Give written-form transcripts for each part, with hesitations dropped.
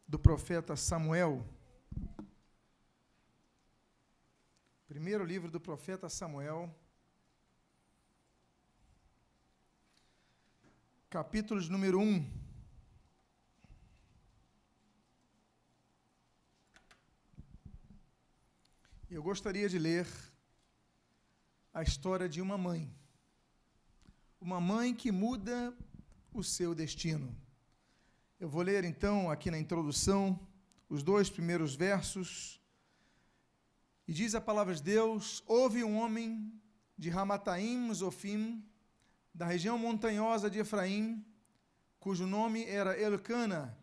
do profeta Samuel. Primeiro livro do profeta Samuel, capítulo de número 1. Eu gostaria de ler a história de uma mãe que muda o seu destino. Eu vou ler, então, aqui na introdução, os 2 primeiros versos, e diz a palavra de Deus: houve um homem de Ramataim, Zofim, da região montanhosa de Efraim, cujo nome era Elcana,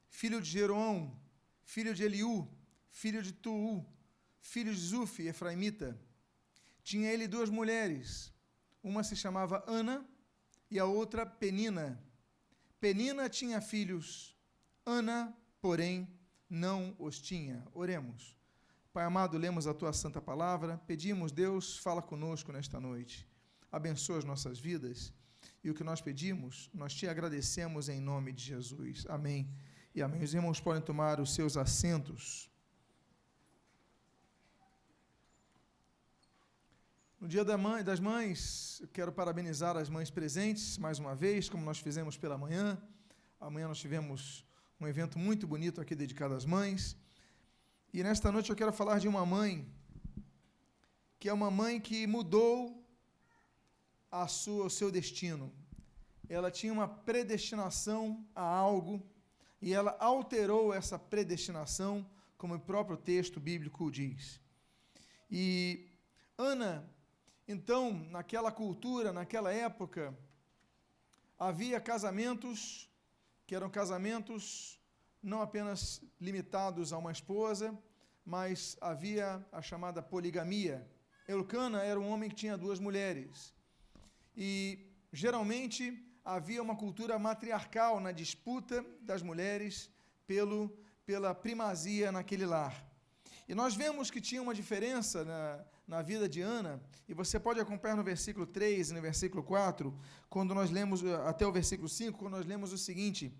filho de Jeroão, filho de Eliú, filho de Tuu, filho de Zufi, efraimita. Tinha ele 2 mulheres, uma se chamava Ana e a outra Penina. Penina tinha filhos, Ana, porém, não os tinha. Oremos. Pai amado, lemos a Tua santa palavra, pedimos, Deus, fala conosco nesta noite, abençoa as nossas vidas, e o que nós pedimos, nós Te agradecemos em nome de Jesus. Amém e amém. Os irmãos podem tomar os seus assentos. No Dia das Mães, eu quero parabenizar as mães presentes, mais uma vez, como nós fizemos pela manhã. Amanhã nós tivemos um evento muito bonito aqui dedicado às mães. E nesta noite eu quero falar de uma mãe, que é uma mãe que mudou o seu destino. Ela tinha uma predestinação a algo, e ela alterou essa predestinação, como o próprio texto bíblico diz. E Ana, então, naquela cultura, naquela época, havia casamentos que eram casamentos não apenas limitados a uma esposa, mas havia a chamada poligamia. Elcana era um homem que tinha 2 mulheres. E, geralmente, havia uma cultura matriarcal na disputa das mulheres pela primazia naquele lar. E nós vemos que tinha uma diferença na vida de Ana, e você pode acompanhar no versículo 3 e no versículo 4, quando nós lemos, até o versículo 5, quando nós lemos o seguinte: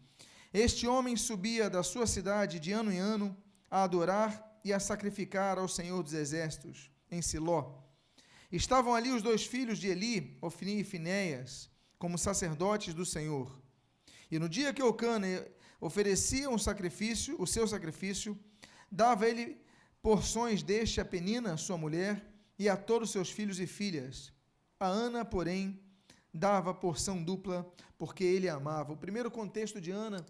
este homem subia da sua cidade de ano em ano a adorar e a sacrificar ao Senhor dos Exércitos, em Siló. Estavam ali os 2 filhos de Eli, Ofni e Finéias, como sacerdotes do Senhor. E no dia que Elcana oferecia o seu sacrifício, dava ele porções deste a Penina, sua mulher, e a todos seus filhos e filhas. A Ana, porém, dava porção dupla, porque ele a amava. O primeiro contexto de Ana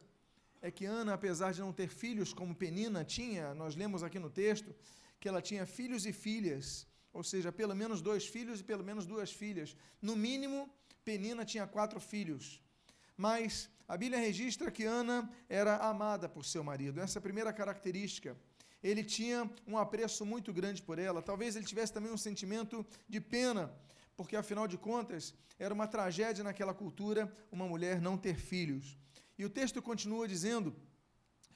é que Ana, apesar de não ter filhos como Penina tinha, nós lemos aqui no texto, que ela tinha filhos e filhas, ou seja, pelo menos 2 filhos e pelo menos 2 filhas. No mínimo, Penina tinha 4 filhos. Mas a Bíblia registra que Ana era amada por seu marido. Essa é a primeira característica. Ele tinha um apreço muito grande por ela. Talvez ele tivesse também um sentimento de pena, porque, afinal de contas, era uma tragédia naquela cultura uma mulher não ter filhos. E o texto continua dizendo,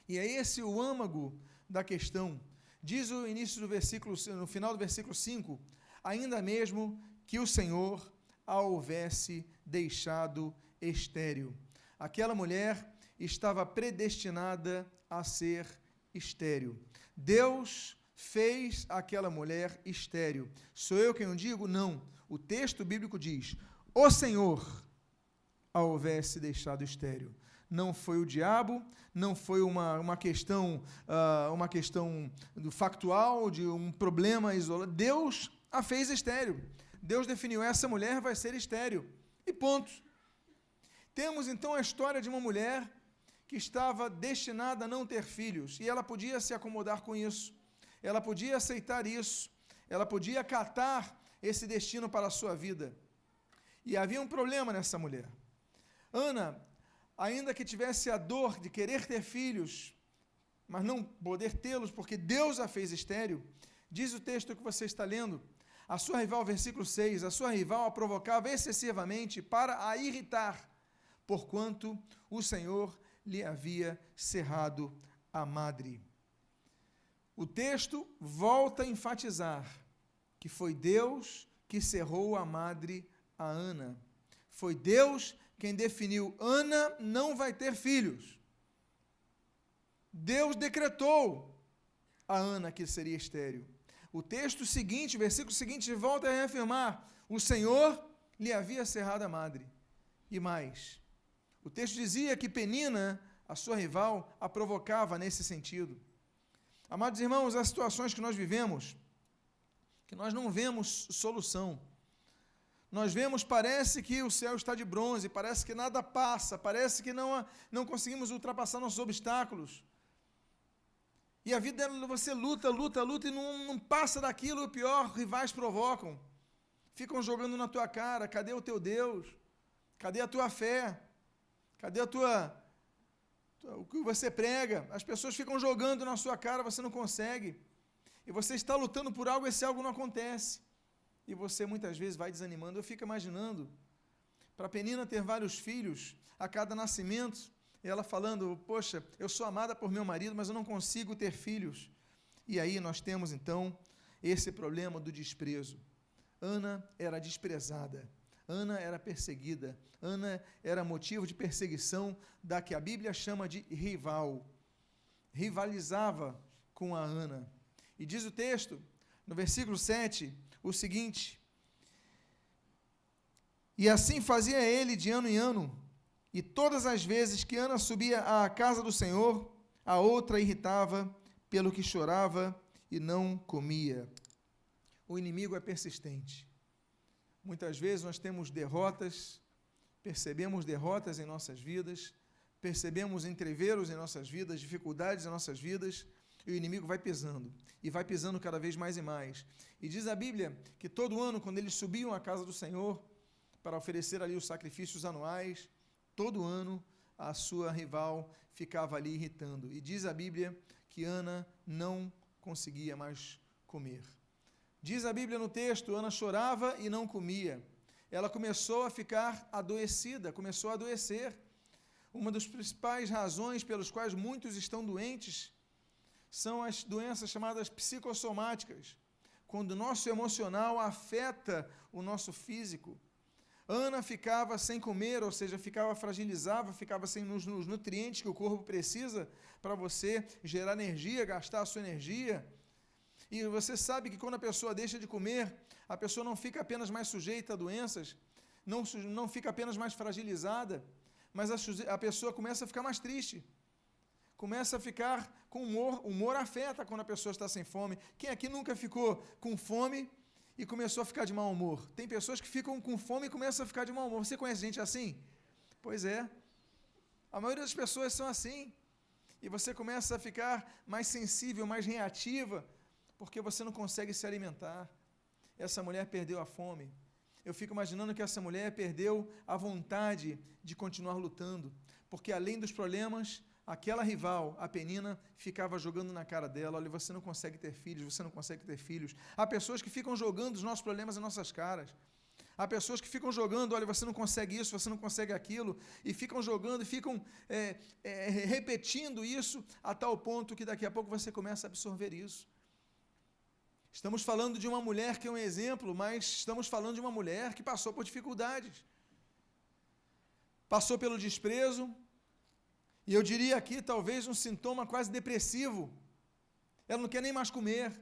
e é esse o âmago da questão. Diz o início do versículo, no final do versículo 5, ainda mesmo que o Senhor a houvesse deixado estéril. Aquela mulher estava predestinada a ser estéril. Deus fez aquela mulher estéril. Sou eu quem o digo? Não. O texto bíblico diz: o Senhor a houvesse deixado estéril. Não foi o diabo, não foi uma questão do factual, de um problema isolado. Deus a fez estéril. Deus definiu: essa mulher vai ser estéril. E ponto. Temos então a história de uma mulher que estava destinada a não ter filhos, e ela podia se acomodar com isso, ela podia aceitar isso, ela podia acatar esse destino para a sua vida. E havia um problema nessa mulher. Ana, ainda que tivesse a dor de querer ter filhos, mas não poder tê-los porque Deus a fez estéril, diz o texto que você está lendo, a sua rival, versículo 6, a sua rival a provocava excessivamente para a irritar, porquanto o Senhor lhe havia cerrado a madre. O texto volta a enfatizar que foi Deus que cerrou a madre a Ana. Foi Deus quem definiu: Ana não vai ter filhos. Deus decretou a Ana que seria estéril. O texto seguinte, o versículo seguinte, volta a reafirmar: o Senhor lhe havia cerrado a madre. E mais, o texto dizia que Penina, a sua rival, a provocava nesse sentido. Amados irmãos, há situações que nós vivemos que nós não vemos solução. Nós vemos, parece que o céu está de bronze, parece que nada passa, parece que não conseguimos ultrapassar nossos obstáculos. E a vida, você luta e não passa daquilo. O pior, rivais provocam, ficam jogando na tua cara: cadê o teu Deus? Cadê a tua fé? Cadê o que você prega? As pessoas ficam jogando na sua cara, você não consegue. E você está lutando por algo, esse algo não acontece. E você muitas vezes vai desanimando. Eu fico imaginando, para Penina ter vários filhos a cada nascimento, ela falando: poxa, eu sou amada por meu marido, mas eu não consigo ter filhos. E aí nós temos então esse problema do desprezo. Ana era desprezada, Ana era perseguida, Ana era motivo de perseguição da que a Bíblia chama de rival. Rivalizava com a Ana. E diz o texto, no versículo 7, o seguinte: e assim fazia ele de ano em ano, e todas as vezes que Ana subia à casa do Senhor, a outra irritava, pelo que chorava e não comia. O inimigo é persistente. Muitas vezes nós temos derrotas, percebemos derrotas em nossas vidas, percebemos entreveros em nossas vidas, dificuldades em nossas vidas, e o inimigo vai pisando, e vai pisando cada vez mais e mais. E diz a Bíblia que todo ano, quando eles subiam à casa do Senhor, para oferecer ali os sacrifícios anuais, todo ano a sua rival ficava ali irritando. E diz a Bíblia que Ana não conseguia mais comer. Diz a Bíblia no texto: Ana chorava e não comia. Ela começou a ficar adoecida, começou a adoecer. Uma das principais razões pelas quais muitos estão doentes são as doenças chamadas psicossomáticas, quando o nosso emocional afeta o nosso físico. Ana ficava sem comer, ou seja, ficava fragilizava, ficava sem os nutrientes que o corpo precisa para você gerar energia, gastar a sua energia. E você sabe que quando a pessoa deixa de comer, a pessoa não fica apenas mais sujeita a doenças, não fica apenas mais fragilizada, mas a pessoa começa a ficar mais triste. Começa a ficar com humor. Humor afeta quando a pessoa está sem fome. Quem aqui nunca ficou com fome e começou a ficar de mau humor? Tem pessoas que ficam com fome e começam a ficar de mau humor. Você conhece gente assim? Pois é. A maioria das pessoas são assim. E você começa a ficar mais sensível, mais reativa, porque você não consegue se alimentar. Essa mulher perdeu a fome. Eu fico imaginando que essa mulher perdeu a vontade de continuar lutando, porque além dos problemas, aquela rival, a Penina, ficava jogando na cara dela: olha, você não consegue ter filhos, você não consegue ter filhos. Há pessoas que ficam jogando os nossos problemas em nossas caras. Há pessoas que ficam jogando: olha, você não consegue isso, você não consegue aquilo, e ficam jogando, e ficam repetindo isso, a tal ponto que daqui a pouco você começa a absorver isso. Estamos falando de uma mulher que é um exemplo, mas estamos falando de uma mulher que passou por dificuldades. Passou pelo desprezo, e eu diria aqui, talvez um sintoma quase depressivo. Ela não quer nem mais comer.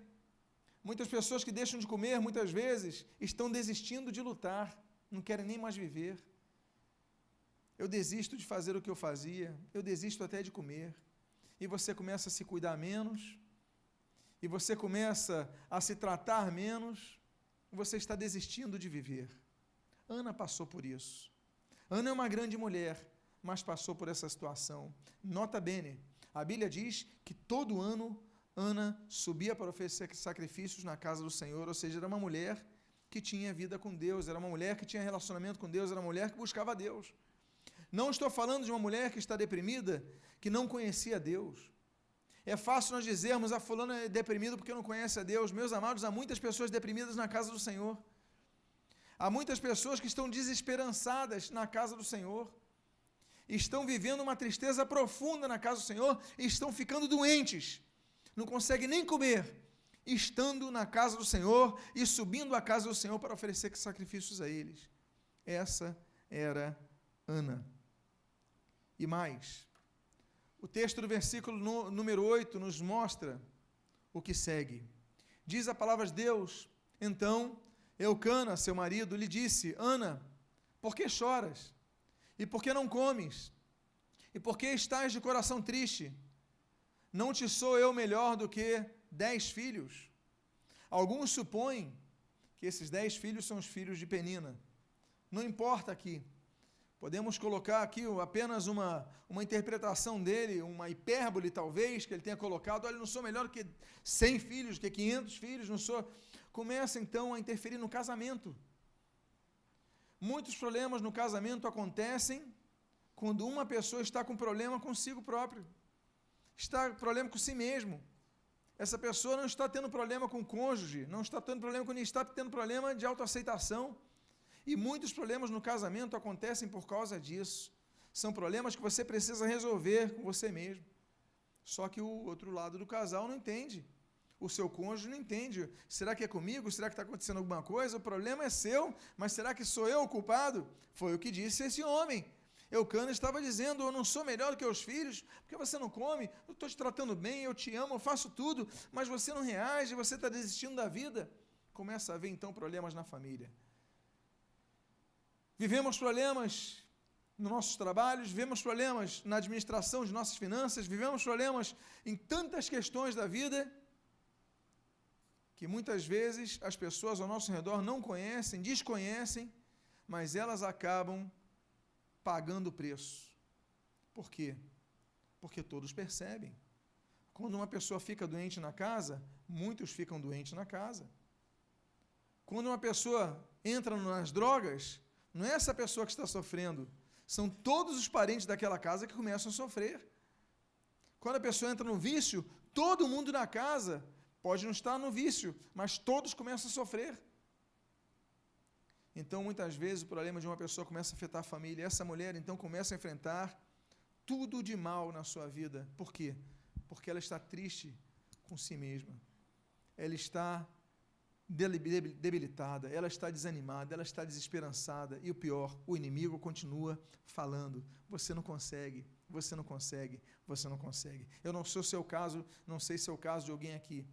Muitas pessoas que deixam de comer, muitas vezes, estão desistindo de lutar, não querem nem mais viver. Eu desisto de fazer o que eu fazia, eu desisto até de comer. E você começa a se cuidar menos, e você começa a se tratar menos, você está desistindo de viver. Ana passou por isso. Ana é uma grande mulher, mas passou por essa situação. Nota bene, a Bíblia diz que todo ano Ana subia para oferecer sacrifícios na casa do Senhor, ou seja, era uma mulher que tinha vida com Deus, era uma mulher que tinha relacionamento com Deus, era uma mulher que buscava Deus. Não estou falando de uma mulher que está deprimida, que não conhecia Deus. É fácil nós dizermos: a fulana é deprimido porque não conhece a Deus. Meus amados, há muitas pessoas deprimidas na casa do Senhor. Há muitas pessoas que estão desesperançadas na casa do Senhor. Estão vivendo uma tristeza profunda na casa do Senhor e estão ficando doentes. Não conseguem nem comer, estando na casa do Senhor e subindo à casa do Senhor para oferecer sacrifícios a eles. Essa era Ana. E mais, O texto do versículo número 8 nos mostra o que segue. Diz a palavra de Deus: então Eucana, seu marido, lhe disse: Ana, por que choras? E por que não comes? E por que estás de coração triste? Não te sou eu melhor do que 10 filhos? Alguns supõem que esses 10 filhos são os filhos de Penina. Não importa aqui. Podemos colocar aqui apenas uma interpretação dele, uma hipérbole talvez, que ele tenha colocado: olha, não sou melhor que 100 filhos, que 500 filhos, não sou... Começa então a interferir no casamento. Muitos problemas no casamento acontecem quando uma pessoa está com problema consigo próprio, está com problema com si mesmo. Essa pessoa não está tendo problema com o cônjuge, não está tendo problema com ninguém, está tendo problema de autoaceitação. E muitos problemas no casamento acontecem por causa disso. São problemas que você precisa resolver com você mesmo. Só que o outro lado do casal não entende. O seu cônjuge não entende. Será que é comigo? Será que está acontecendo alguma coisa? O problema é seu, mas será que sou eu o culpado? Foi o que disse esse homem. Eucana estava dizendo: eu não sou melhor do que os filhos, porque você não come, eu estou te tratando bem, eu te amo, eu faço tudo, mas você não reage, você está desistindo da vida. Começa a haver então problemas na família. Vivemos problemas nos nossos trabalhos, vivemos problemas na administração de nossas finanças, vivemos problemas em tantas questões da vida, que muitas vezes as pessoas ao nosso redor não conhecem, desconhecem, mas elas acabam pagando o preço. Por quê? Porque todos percebem. Quando uma pessoa fica doente na casa, muitos ficam doentes na casa. Quando uma pessoa entra nas drogas, não é essa pessoa que está sofrendo, são todos os parentes daquela casa que começam a sofrer. Quando a pessoa entra no vício, todo mundo na casa pode não estar no vício, mas todos começam a sofrer. Então, muitas vezes, o problema de uma pessoa começa a afetar a família. Essa mulher, então, começa a enfrentar tudo de mal na sua vida. Por quê? Porque ela está triste com si mesma. Ela está debilitada, ela está desanimada, ela está desesperançada. E o pior, o inimigo continua falando: você não consegue, você não consegue, você não consegue. Eu não sei o seu caso, não sei se é o caso de alguém aqui.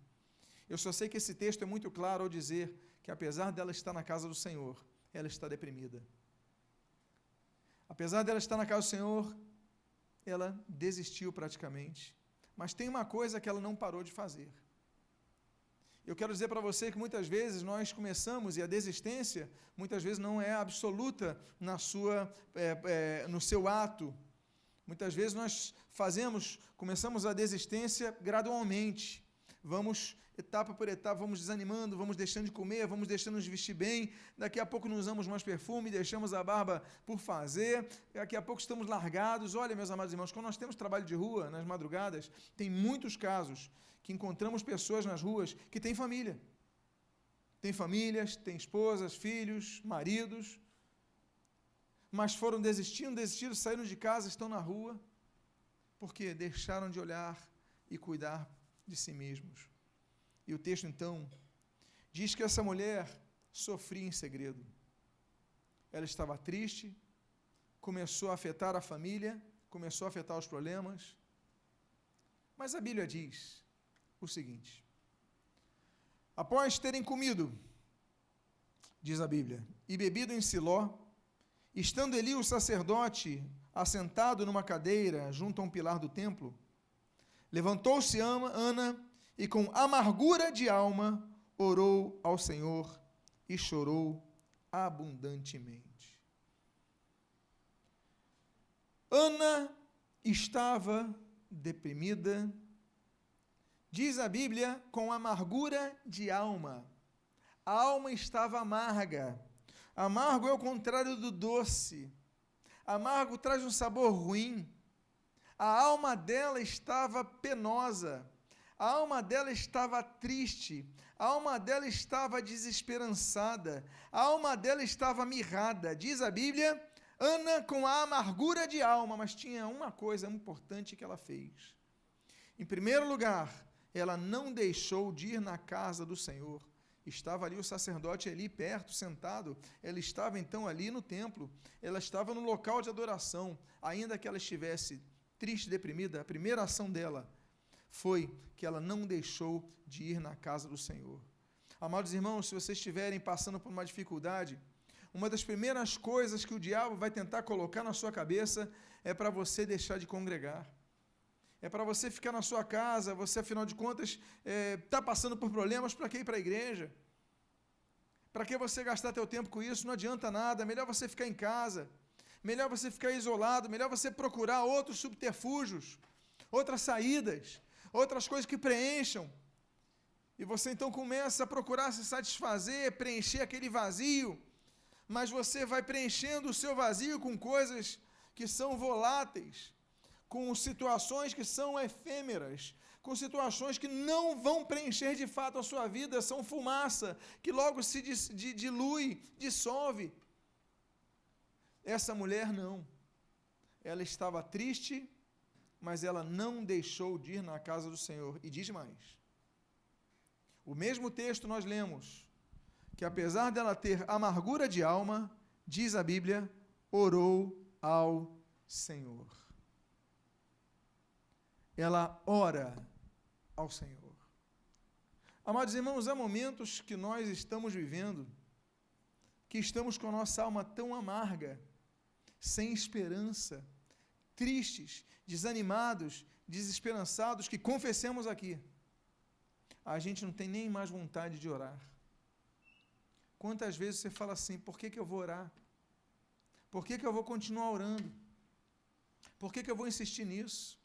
Eu só sei que esse texto é muito claro ao dizer que, apesar dela estar na casa do Senhor, ela está deprimida. Apesar dela estar na casa do Senhor, ela desistiu praticamente. Mas tem uma coisa que ela não parou de fazer. Eu quero dizer para você que muitas vezes nós começamos, e a desistência muitas vezes não é absoluta no seu ato. Muitas vezes nós começamos a desistência gradualmente. Vamos etapa por etapa, vamos desanimando, vamos deixando de comer, vamos deixando de vestir bem, daqui a pouco não usamos mais perfume, deixamos a barba por fazer, daqui a pouco estamos largados. Olha, meus amados irmãos, quando nós temos trabalho de rua, nas madrugadas, tem muitos casos que encontramos pessoas nas ruas que têm família. Tem famílias, têm esposas, filhos, maridos, mas foram desistindo, saíram de casa, estão na rua, porque deixaram de olhar e cuidar de si mesmos. E o texto, então, diz que essa mulher sofria em segredo. Ela estava triste, começou a afetar a família, começou a afetar os problemas. Mas a Bíblia diz o seguinte: após terem comido, diz a Bíblia, e bebido em Siló, estando Eli, o sacerdote, assentado numa cadeira junto a um pilar do templo, levantou-se Ana e com amargura de alma orou ao Senhor e chorou abundantemente. Ana estava deprimida, diz a Bíblia, com amargura de alma. A alma estava amarga. Amargo é o contrário do doce. Amargo traz um sabor ruim. A alma dela estava penosa, a alma dela estava triste, a alma dela estava desesperançada, a alma dela estava mirrada. Diz a Bíblia, Ana com a amargura de alma, mas tinha uma coisa importante que ela fez. Em primeiro lugar, ela não deixou de ir na casa do Senhor. Estava ali o sacerdote Eli perto, sentado. Ela estava então ali no templo, ela estava no local de adoração, ainda que ela estivesse triste, deprimida, a primeira ação dela foi que ela não deixou de ir na casa do Senhor. Amados irmãos, se vocês estiverem passando por uma dificuldade, uma das primeiras coisas que o diabo vai tentar colocar na sua cabeça é para você deixar de congregar. É para você ficar na sua casa, você, afinal de contas, está passando por problemas, para que ir para a igreja? Para que você gastar teu tempo com isso? Não adianta nada, melhor você ficar em casa, melhor você ficar isolado, melhor você procurar outros subterfúgios, outras saídas, outras coisas que preencham. E você então começa a procurar se satisfazer, preencher aquele vazio, mas você vai preenchendo o seu vazio com coisas que são voláteis, com situações que são efêmeras, com situações que não vão preencher de fato a sua vida, são fumaça, que logo se dilui, dissolve. Essa mulher não. Ela estava triste, mas ela não deixou de ir na casa do Senhor. E diz mais. O mesmo texto nós lemos, que apesar dela ter amargura de alma, diz a Bíblia, orou ao Senhor. Ela ora ao Senhor. Amados irmãos, há momentos que nós estamos vivendo, que estamos com a nossa alma tão amarga, sem esperança, tristes, desanimados, desesperançados, que confessemos aqui, a gente não tem nem mais vontade de orar. Quantas vezes você fala assim, por que eu vou orar? Por que eu vou continuar orando? Por que eu vou insistir nisso?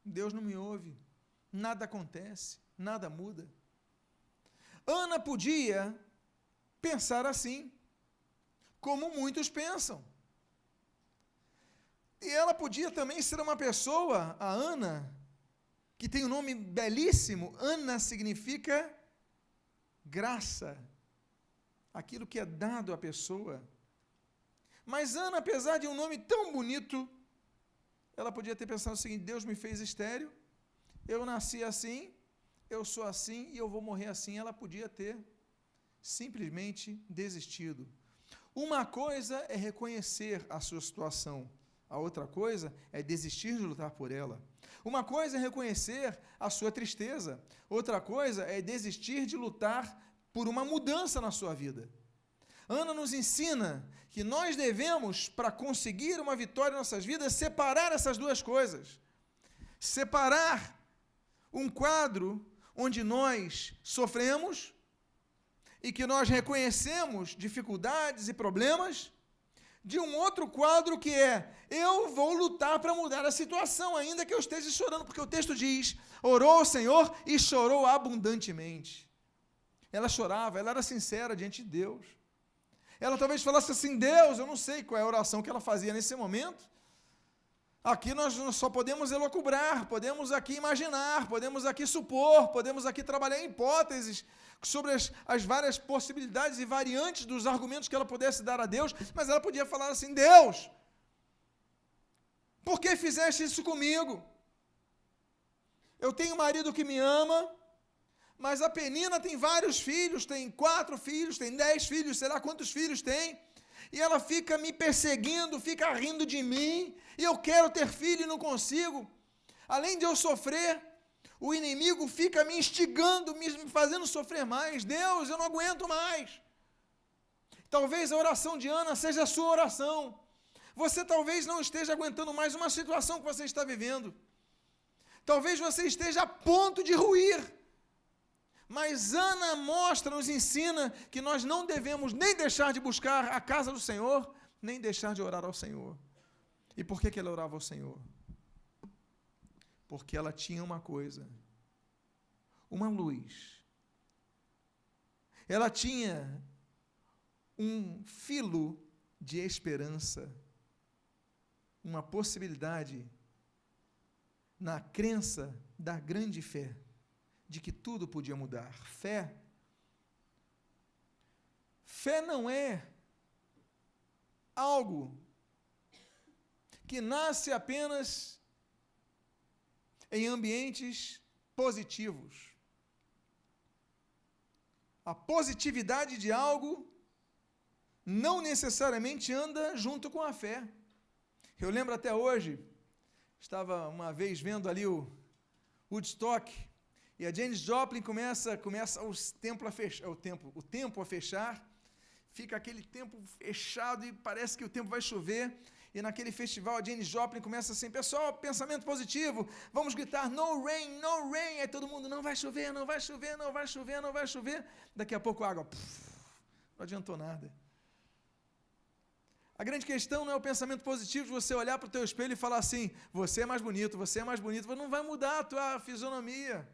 Deus não me ouve, nada acontece, nada muda. Ana podia pensar assim, como muitos pensam. E ela podia também ser uma pessoa, a Ana, que tem um nome belíssimo. Ana significa graça, aquilo que é dado à pessoa. Mas Ana, apesar de um nome tão bonito, ela podia ter pensado o seguinte, Deus me fez estéril, eu nasci assim, eu sou assim e eu vou morrer assim. Ela podia ter simplesmente desistido. Uma coisa é reconhecer a sua situação, a outra coisa é desistir de lutar por ela. Uma coisa é reconhecer a sua tristeza, outra coisa é desistir de lutar por uma mudança na sua vida. Ana nos ensina que nós devemos, para conseguir uma vitória em nossas vidas, separar essas duas coisas. Separar um quadro onde nós sofremos e que nós reconhecemos dificuldades e problemas, de um outro quadro que é, eu vou lutar para mudar a situação, ainda que eu esteja chorando, porque o texto diz, orou ao Senhor e chorou abundantemente. Ela chorava, ela era sincera diante de Deus. Ela talvez falasse assim, Deus, eu não sei qual é a oração que ela fazia nesse momento. Aqui nós só podemos elocubrar, podemos aqui imaginar, podemos aqui supor, podemos aqui trabalhar em hipóteses sobre as várias possibilidades e variantes dos argumentos que ela pudesse dar a Deus, mas ela podia falar assim, Deus, por que fizeste isso comigo? Eu tenho um marido que me ama, mas a Penina tem vários filhos, tem 4 filhos, tem 10 filhos, sei lá quantos filhos tem, e ela fica me perseguindo, fica rindo de mim, e eu quero ter filho e não consigo. Além de eu sofrer, o inimigo fica me instigando, me fazendo sofrer mais. Deus, eu não aguento mais. Talvez a oração de Ana seja a sua oração. Você talvez não esteja aguentando mais uma situação que você está vivendo. Talvez você esteja a ponto de ruir. Mas Ana nos ensina que nós não devemos nem deixar de buscar a casa do Senhor, nem deixar de orar ao Senhor. E por que ela orava ao Senhor? Porque ela tinha uma coisa, uma luz. Ela tinha um filo de esperança, uma possibilidade na crença da grande fé, de que tudo podia mudar. Fé não é algo que nasce apenas em ambientes positivos. A positividade de algo não necessariamente anda junto com a fé. Eu lembro até hoje, Estava uma vez vendo ali o Woodstock, e a Janis Joplin começa o tempo a fechar, fica aquele tempo fechado e parece que o tempo vai chover, e naquele festival a Janis Joplin começa assim, pessoal, pensamento positivo, vamos gritar, no rain, aí todo mundo, não vai chover, não vai chover, não vai chover, não vai chover, daqui a pouco a água, não adiantou nada. A grande questão não é o pensamento positivo de você olhar para o teu espelho e falar assim, você é mais bonito, não vai mudar a tua fisionomia.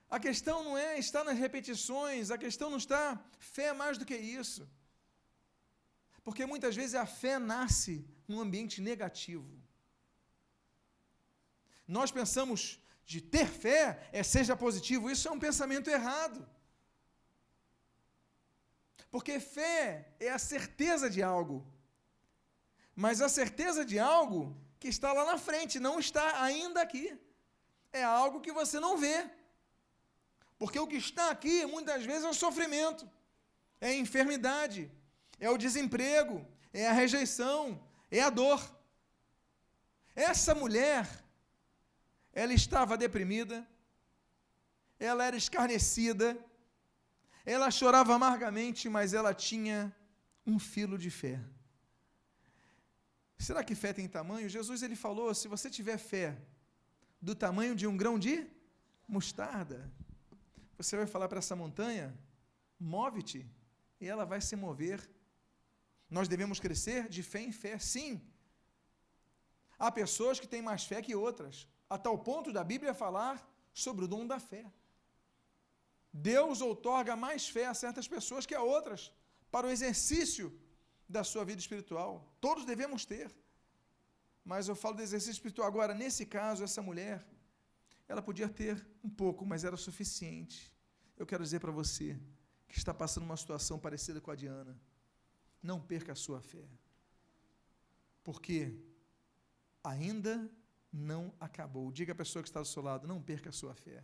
A questão não é estar nas repetições, a questão não está, fé é mais do que isso. Porque muitas vezes a fé nasce num ambiente negativo. Nós pensamos de ter fé, seja positivo, isso é um pensamento errado. Porque fé é a certeza de algo. Mas a certeza de algo que está lá na frente, não está ainda aqui. É algo que você não vê. Porque o que está aqui, muitas vezes, é o sofrimento, é a enfermidade, é o desemprego, é a rejeição, é a dor. Essa mulher, ela estava deprimida, ela era escarnecida, ela chorava amargamente, mas ela tinha um filo de fé. Será que fé tem tamanho? Jesus ele falou, se você tiver fé do tamanho de um grão de mostarda, você vai falar para essa montanha, move-te, e ela vai se mover. Nós devemos crescer de fé em fé, sim. Há pessoas que têm mais fé que outras, a tal ponto da Bíblia falar sobre o dom da fé. Deus outorga mais fé a certas pessoas que a outras, para o exercício da sua vida espiritual. Todos devemos ter. Mas eu falo do exercício espiritual. Agora, nesse caso, essa mulher, ela podia ter um pouco, mas era suficiente. Eu quero dizer para você, que está passando uma situação parecida com a Diana, não perca a sua fé. Porque ainda não acabou. Diga à pessoa que está do seu lado, não perca a sua fé.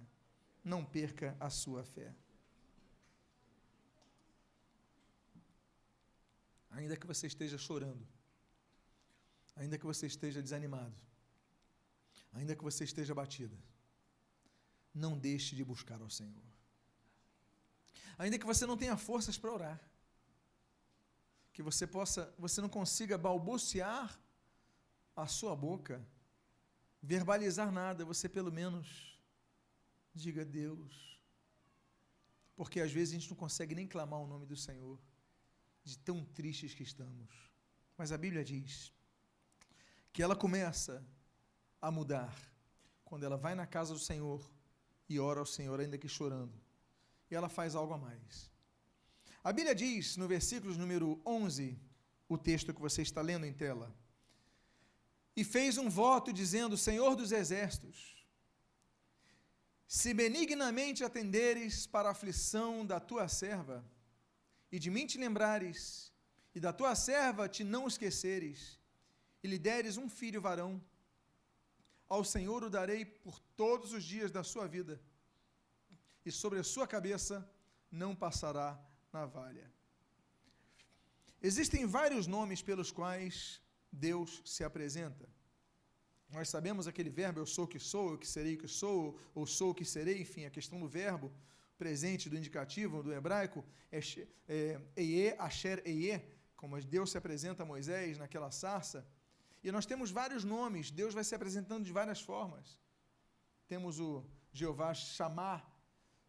Não perca a sua fé. Ainda que você esteja chorando, ainda que você esteja desanimado, ainda que você esteja abatida, não deixe de buscar ao Senhor. Ainda que você não tenha forças para orar, que você não consiga balbuciar a sua boca, verbalizar nada, você pelo menos diga Deus, porque às vezes a gente não consegue nem clamar o nome do Senhor, de tão tristes que estamos. Mas a Bíblia diz que ela começa a mudar quando ela vai na casa do Senhor e ora ao Senhor, ainda que chorando. E ela faz algo a mais. A Bíblia diz, no versículo número 11, o texto que você está lendo em tela, e fez um voto dizendo, Senhor dos exércitos, se benignamente atenderes para a aflição da tua serva, e de mim te lembrares, e da tua serva te não esqueceres, e lhe deres um filho varão, ao Senhor o darei por todos os dias da sua vida, e sobre a sua cabeça não passará navalha. Existem vários nomes pelos quais Deus se apresenta. Nós sabemos aquele verbo, eu sou o que sou, eu que serei o que sou, ou sou o que serei, enfim, a questão do verbo, presente do indicativo, do hebraico, Eye, Asher, Eye, como Deus se apresenta a Moisés naquela sarça. E nós temos vários nomes, Deus vai se apresentando de várias formas. Temos o Jeová Shammah,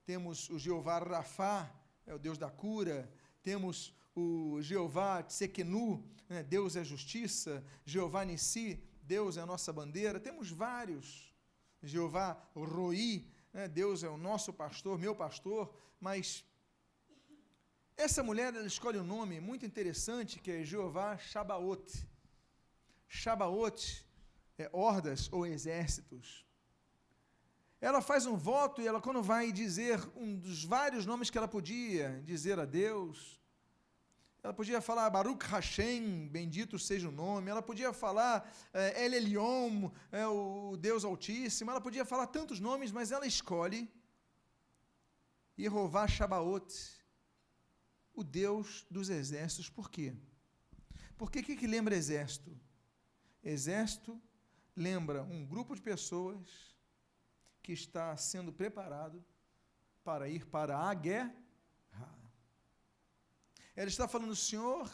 temos o Jeová Rafá, é o Deus da cura, temos o Jeová Tsekenu, né, Deus é justiça, Jeová Nissi, Deus é a nossa bandeira, temos vários, Jeová Roi, né, Deus é o nosso pastor, meu pastor, mas essa mulher ela escolhe um nome muito interessante que é Jeová Shabaoth. Shabaoth é hordas ou exércitos. Ela faz um voto e ela, quando vai dizer um dos vários nomes que ela podia dizer a Deus, ela podia falar Baruch Hashem, bendito seja o nome, ela podia falar El Elyon, o Deus Altíssimo, ela podia falar tantos nomes, mas ela escolhe Jeová Shabaoth, o Deus dos exércitos. Por quê? Porque o que lembra exército? Exército lembra um grupo de pessoas que está sendo preparado para ir para a guerra. Ela está falando, o Senhor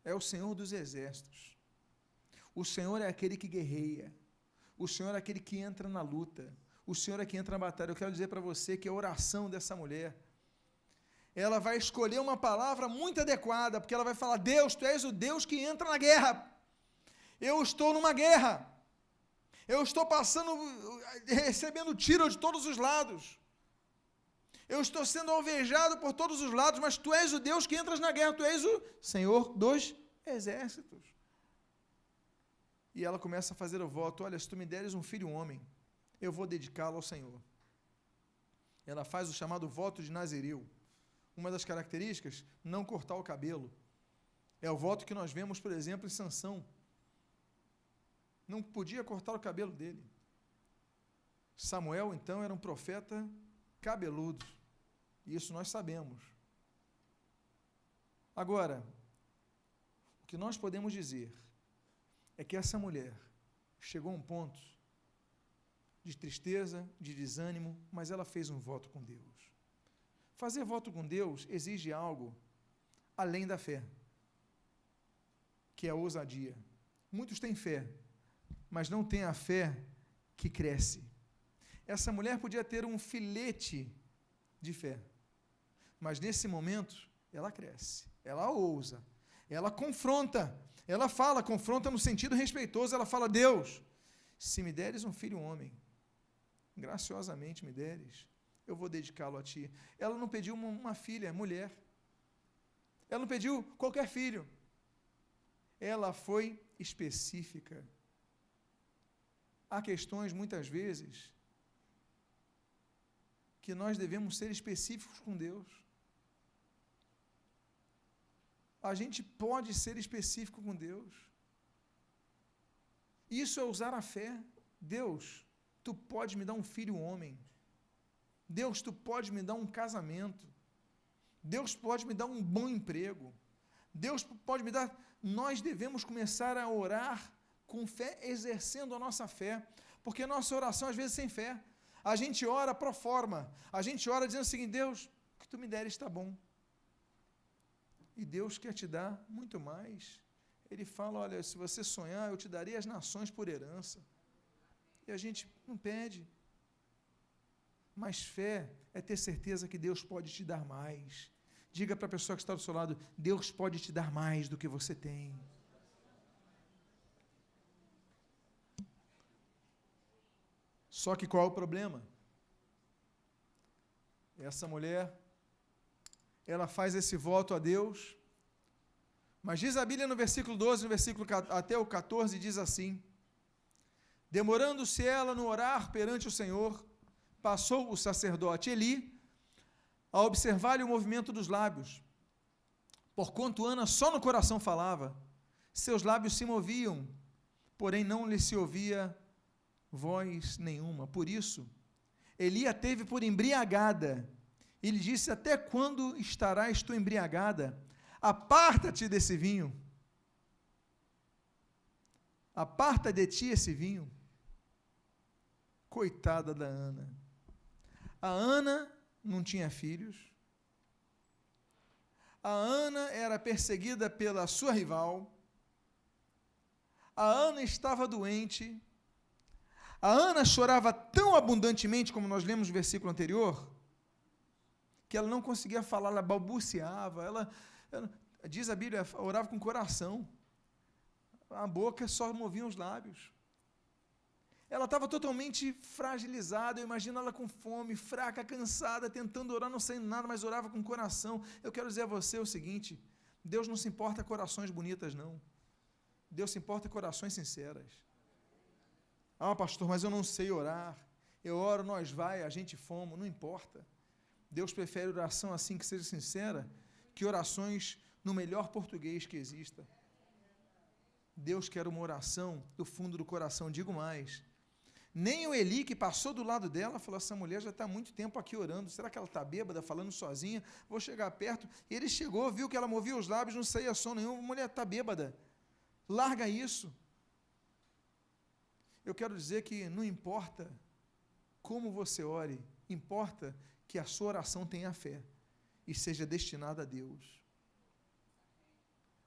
é o Senhor dos exércitos. O Senhor é aquele que guerreia. O Senhor é aquele que entra na luta. O Senhor é que entra na batalha. Eu quero dizer para você que a oração dessa mulher, ela vai escolher uma palavra muito adequada, porque ela vai falar, Deus, Tu és o Deus que entra na guerra. Eu estou numa guerra. Eu estou recebendo tiro de todos os lados. Eu estou sendo alvejado por todos os lados, mas Tu és o Deus que entras na guerra. Tu és o Senhor dos exércitos. E ela começa a fazer o voto, olha, se Tu me deres um filho homem, eu vou dedicá-lo ao Senhor. Ela faz o chamado voto de Nazireu. Uma das características, não cortar o cabelo. É o voto que nós vemos, por exemplo, em Sansão. Não podia cortar o cabelo dele. Samuel, então, era um profeta cabeludo. Isso nós sabemos. Agora, o que nós podemos dizer é que essa mulher chegou a um ponto de tristeza, de desânimo, mas ela fez um voto com Deus. Fazer voto com Deus exige algo além da fé, que é a ousadia. Muitos têm fé, mas não têm a fé que cresce. Essa mulher podia ter um filete de fé, mas nesse momento ela cresce, ela ousa, ela confronta, ela fala, confronta no sentido respeitoso, ela fala, Deus, se me deres um filho homem, graciosamente me deres, eu vou dedicá-lo a Ti. Ela não pediu uma filha, mulher. Ela não pediu qualquer filho. Ela foi específica. Há questões, muitas vezes, que nós devemos ser específicos com Deus. A gente pode ser específico com Deus. Isso é usar a fé. Deus, Tu pode me dar um filho homem. Deus, Tu pode me dar um casamento. Deus pode me dar um bom emprego. Deus pode me dar... Nós devemos começar a orar com fé, exercendo a nossa fé, porque a nossa oração às vezes é sem fé. A gente ora pro forma, a gente ora dizendo o seguinte, Deus, o que Tu me deres está bom. E Deus quer te dar muito mais. Ele fala, olha, se você sonhar, eu te darei as nações por herança. E a gente não pede. Mas fé é ter certeza que Deus pode te dar mais. Diga para a pessoa que está do seu lado, Deus pode te dar mais do que você tem. Só que qual é o problema? Essa mulher, ela faz esse voto a Deus, mas diz a Bíblia no versículo 12, no versículo até o 14, diz assim, demorando-se ela no orar perante o Senhor, passou o sacerdote Eli a observar-lhe o movimento dos lábios. Porquanto Ana só no coração falava, seus lábios se moviam, porém não lhe se ouvia voz nenhuma. Por isso, Eli a teve por embriagada, e lhe disse, até quando estarás tu embriagada? Aparta-te desse vinho. Aparta de ti esse vinho. Coitada da Ana. A Ana não tinha filhos. A Ana era perseguida pela sua rival. A Ana estava doente. A Ana chorava tão abundantemente, como nós lemos no versículo anterior, que ela não conseguia falar, ela balbuciava, ela diz a Bíblia, orava com o coração. A boca só movia os lábios. Ela estava totalmente fragilizada, eu imagino ela com fome, fraca, cansada, tentando orar, não saindo nada, mas orava com o coração. Eu quero dizer a você o seguinte, Deus não se importa com corações bonitas, não. Deus se importa com corações sinceras. Ah, pastor, mas eu não sei orar. Eu oro, nós vai, a gente fomos, não importa. Deus prefere oração assim que seja sincera, que orações no melhor português que exista. Deus quer uma oração do fundo do coração, digo mais. Nem o Eli, que passou do lado dela, falou, essa mulher já está há muito tempo aqui orando, será que ela está bêbada, falando sozinha? Vou chegar perto. E ele chegou, viu que ela movia os lábios, não saía som nenhum, a mulher está bêbada. Larga isso. Eu quero dizer que não importa como você ore, importa que a sua oração tenha fé e seja destinada a Deus.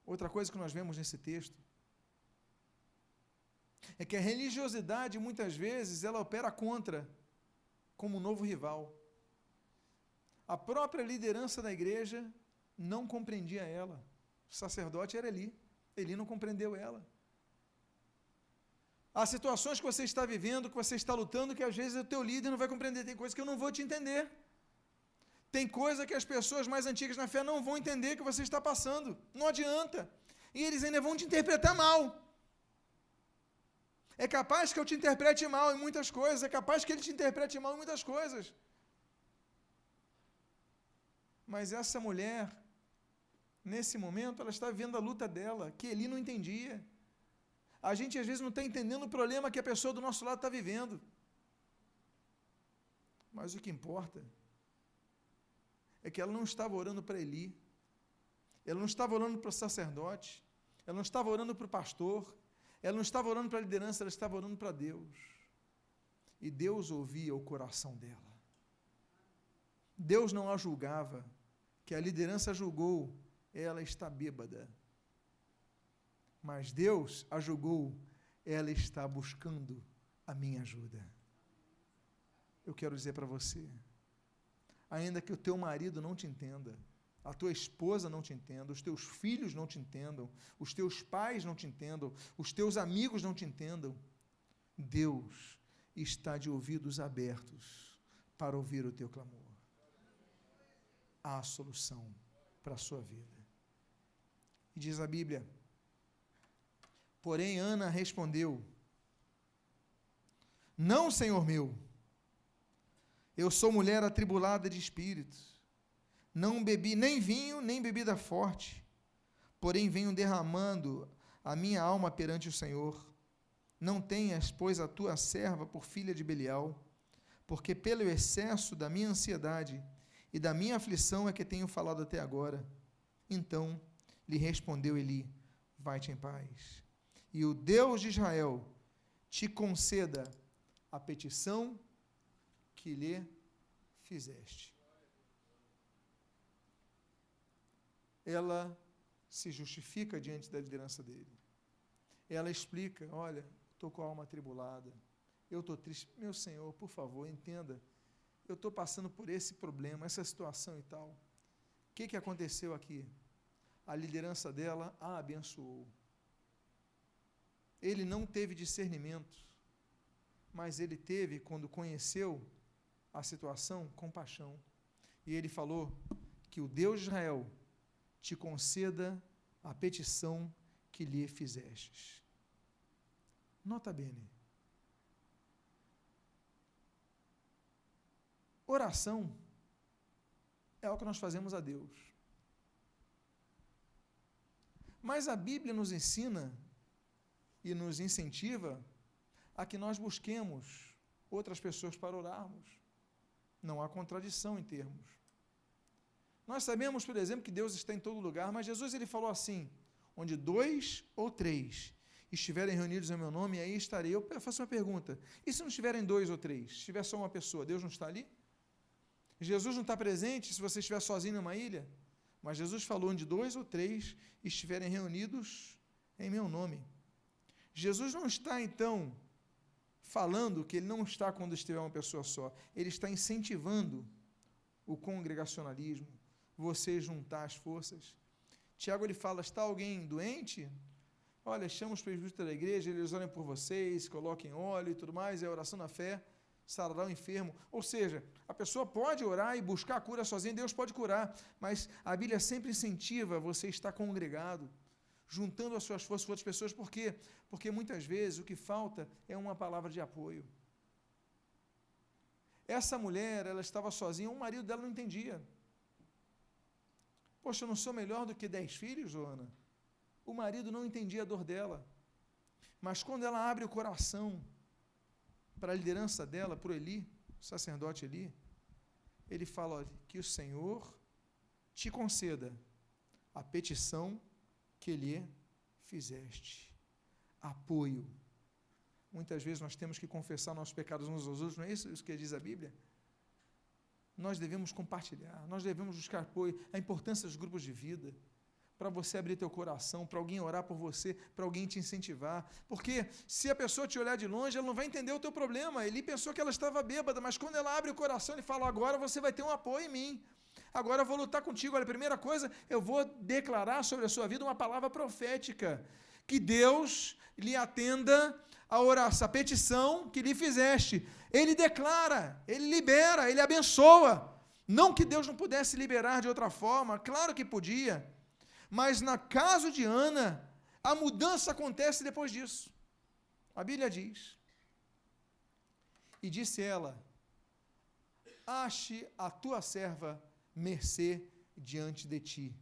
Outra coisa que nós vemos nesse texto é que a religiosidade, muitas vezes, ela opera contra, como um novo rival. A própria liderança da igreja não compreendia ela. O sacerdote era Eli não compreendeu ela. Há situações que você está vivendo, que você está lutando, que às vezes o teu líder não vai compreender. Tem coisa que eu não vou te entender. Tem coisa que as pessoas mais antigas na fé não vão entender que você está passando. Não adianta. E eles ainda vão te interpretar mal. É capaz que eu te interprete mal em muitas coisas, é capaz que ele te interprete mal em muitas coisas. Mas essa mulher, nesse momento, ela está vivendo a luta dela, que Eli não entendia. A gente, às vezes, não está entendendo o problema que a pessoa do nosso lado está vivendo. Mas o que importa é que ela não estava orando para Eli, ela não estava orando para o sacerdote, ela não estava orando para o pastor, ela não estava orando para a liderança, ela estava orando para Deus. E Deus ouvia o coração dela. Deus não a julgava, que a liderança julgou, ela está bêbada. Mas Deus a julgou, ela está buscando a minha ajuda. Eu quero dizer para você, ainda que o teu marido não te entenda, a tua esposa não te entenda, os teus filhos não te entendam, os teus pais não te entendam, os teus amigos não te entendam, Deus está de ouvidos abertos para ouvir o teu clamor. Há solução para a sua vida. E diz a Bíblia, porém Ana respondeu, não, Senhor meu, eu sou mulher atribulada de espírito, não bebi nem vinho, nem bebida forte, porém venho derramando a minha alma perante o Senhor. Não tenhas, pois, a tua serva por filha de Belial, porque pelo excesso da minha ansiedade e da minha aflição é que tenho falado até agora. Então lhe respondeu Eli, vai-te em paz, e o Deus de Israel te conceda a petição que lhe fizeste. Ela se justifica diante da liderança dele. Ela explica, olha, estou com a alma atribulada, eu estou triste. Meu Senhor, por favor, entenda, eu estou passando por esse problema, essa situação e tal. O que aconteceu aqui? A liderança dela a abençoou. Ele não teve discernimento, mas ele teve, quando conheceu a situação, compaixão. E ele falou que o Deus de Israel te conceda a petição que lhe fizestes. Nota bene. Oração é o que nós fazemos a Deus. Mas a Bíblia nos ensina e nos incentiva a que nós busquemos outras pessoas para orarmos. Não há contradição em termos. Nós sabemos, por exemplo, que Deus está em todo lugar, mas Jesus ele falou assim, onde 2 ou 3 estiverem reunidos em meu nome, aí estarei. Eu faço uma pergunta, e se não estiverem 2 ou 3, se estiver só uma pessoa, Deus não está ali? Jesus não está presente se você estiver sozinho numa ilha? Mas Jesus falou, onde 2 ou 3 estiverem reunidos em meu nome. Jesus não está, então, falando que ele não está quando estiver uma pessoa só. Ele está incentivando o congregacionalismo, você juntar as forças. Tiago, ele fala, está alguém doente? Olha, chama os presbíteros da igreja, eles orem por vocês, coloquem óleo e tudo mais, é a oração na fé, sarará o enfermo. Ou seja, a pessoa pode orar e buscar a cura sozinha, Deus pode curar, mas a Bíblia sempre incentiva você estar congregado, juntando as suas forças com outras pessoas. Por quê? Porque muitas vezes o que falta é uma palavra de apoio. Essa mulher, ela estava sozinha, o marido dela não entendia. Poxa, eu não sou melhor do que 10 filhos, Ana? O marido não entendia a dor dela. Mas quando ela abre o coração para a liderança dela, para o Eli, o sacerdote Eli, ele fala, olha, que o Senhor te conceda a petição que lhe fizeste. Apoio. Muitas vezes nós temos que confessar nossos pecados uns aos outros, não é isso que diz a Bíblia? Nós devemos compartilhar, nós devemos buscar apoio, a importância dos grupos de vida, para você abrir teu coração, para alguém orar por você, para alguém te incentivar, porque se a pessoa te olhar de longe, ela não vai entender o teu problema. Ele pensou que ela estava bêbada, mas quando ela abre o coração, ele fala, agora você vai ter um apoio em mim, agora eu vou lutar contigo. Olha, a primeira coisa, eu vou declarar sobre a sua vida uma palavra profética, que Deus lhe atenda a oração, a petição que lhe fizeste. Ele declara, ele libera, ele abençoa. Não que Deus não pudesse liberar de outra forma, claro que podia, mas no caso de Ana, a mudança acontece depois disso. A Bíblia diz, e disse ela, ache a tua serva mercê diante de ti.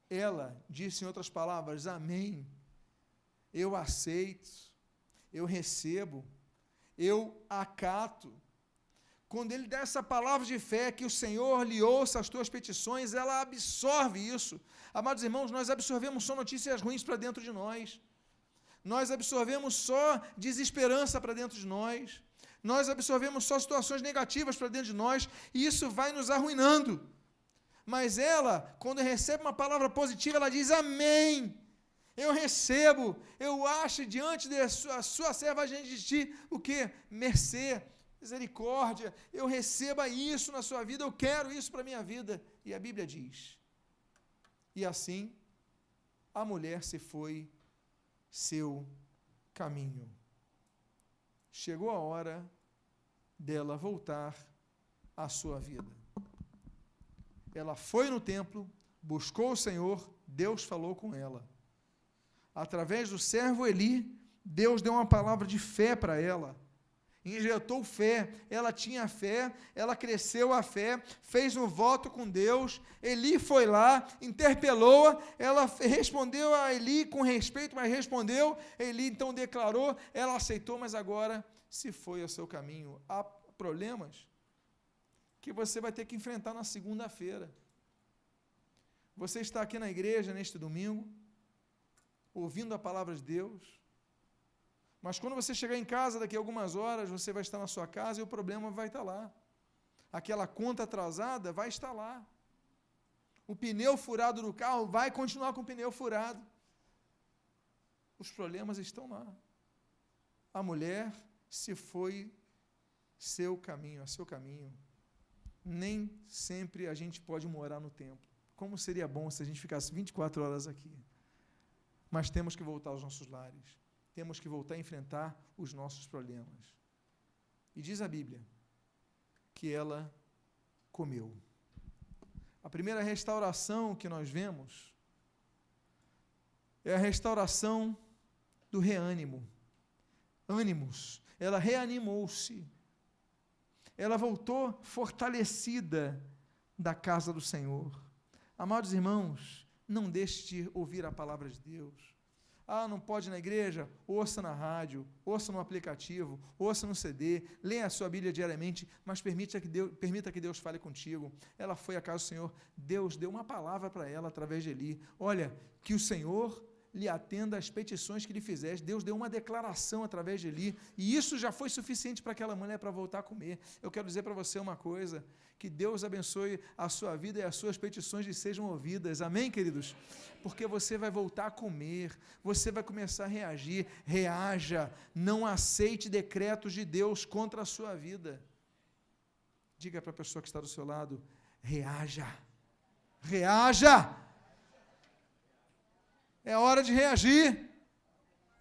Ela disse em outras palavras, amém, eu aceito, eu recebo, eu acato. Quando ele dá essa palavra de fé, que o Senhor lhe ouça as tuas petições, ela absorve isso. Amados irmãos, nós absorvemos só notícias ruins para dentro de nós. Nós absorvemos só desesperança para dentro de nós. Nós absorvemos só situações negativas para dentro de nós, e isso vai nos arruinando. Mas ela, quando recebe uma palavra positiva, ela diz, amém, eu recebo, eu acho diante da sua serva diante de ti, o quê? Mercê, misericórdia, eu receba isso na sua vida, eu quero isso para a minha vida. E a Bíblia diz, e assim, a mulher se foi seu caminho. Chegou a hora dela voltar à sua vida. Ela foi no templo, buscou o Senhor, Deus falou com ela. Através do servo Eli, Deus deu uma palavra de fé para ela. Injetou fé, ela tinha fé, ela cresceu a fé, fez um voto com Deus. Eli foi lá, interpelou-a, ela respondeu a Eli com respeito, mas respondeu. Eli então declarou, ela aceitou, mas agora se foi ao seu caminho. Há problemas que você vai ter que enfrentar na segunda-feira. Você está aqui na igreja neste domingo, ouvindo a palavra de Deus, mas quando você chegar em casa daqui a algumas horas, você vai estar na sua casa e o problema vai estar lá. Aquela conta atrasada vai estar lá. O pneu furado do carro vai continuar com o pneu furado. Os problemas estão lá. A mulher se foi seu caminho, a seu caminho. Nem sempre a gente pode morar no templo. Como seria bom se a gente ficasse 24 horas aqui. Mas temos que voltar aos nossos lares. Temos que voltar a enfrentar os nossos problemas. E diz a Bíblia que ela comeu. A primeira restauração que nós vemos é a restauração do reânimo. Ânimos. Ela reanimou-se. Ela voltou fortalecida da casa do Senhor. Amados irmãos, não deixe de ouvir a palavra de Deus. Ah, não pode ir na igreja? Ouça na rádio, ouça no aplicativo, ouça no CD, leia a sua Bíblia diariamente, mas permita que Deus fale contigo. Ela foi à casa do Senhor, Deus deu uma palavra para ela através de Eli. Olha, que o Senhor lhe atenda às petições que lhe fizeste. Deus deu uma declaração através de Eli, e isso já foi suficiente para aquela mulher para voltar a comer. Eu quero dizer para você uma coisa, que Deus abençoe a sua vida e as suas petições lhe sejam ouvidas. Amém, queridos? Porque você vai voltar a comer, você vai começar a reagir. Reaja, não aceite decretos de Deus contra a sua vida. Diga para a pessoa que está do seu lado, reaja, reaja. É hora de reagir.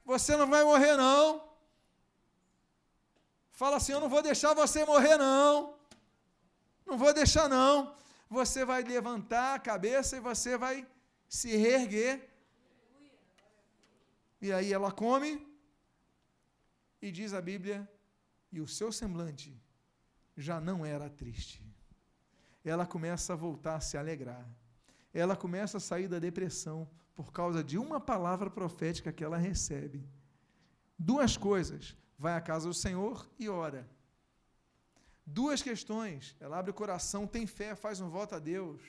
Você não vai morrer, não. Fala assim, eu não vou deixar você morrer, não. Não vou deixar, não. Você vai levantar a cabeça e você vai se reerguer. E aí ela come, e diz a Bíblia, e o seu semblante já não era triste. Ela começa a voltar a se alegrar. Ela começa a sair da depressão, por causa de uma palavra profética que ela recebe. Duas coisas, vai à casa do Senhor e ora. Duas questões, ela abre o coração, tem fé, faz um voto a Deus.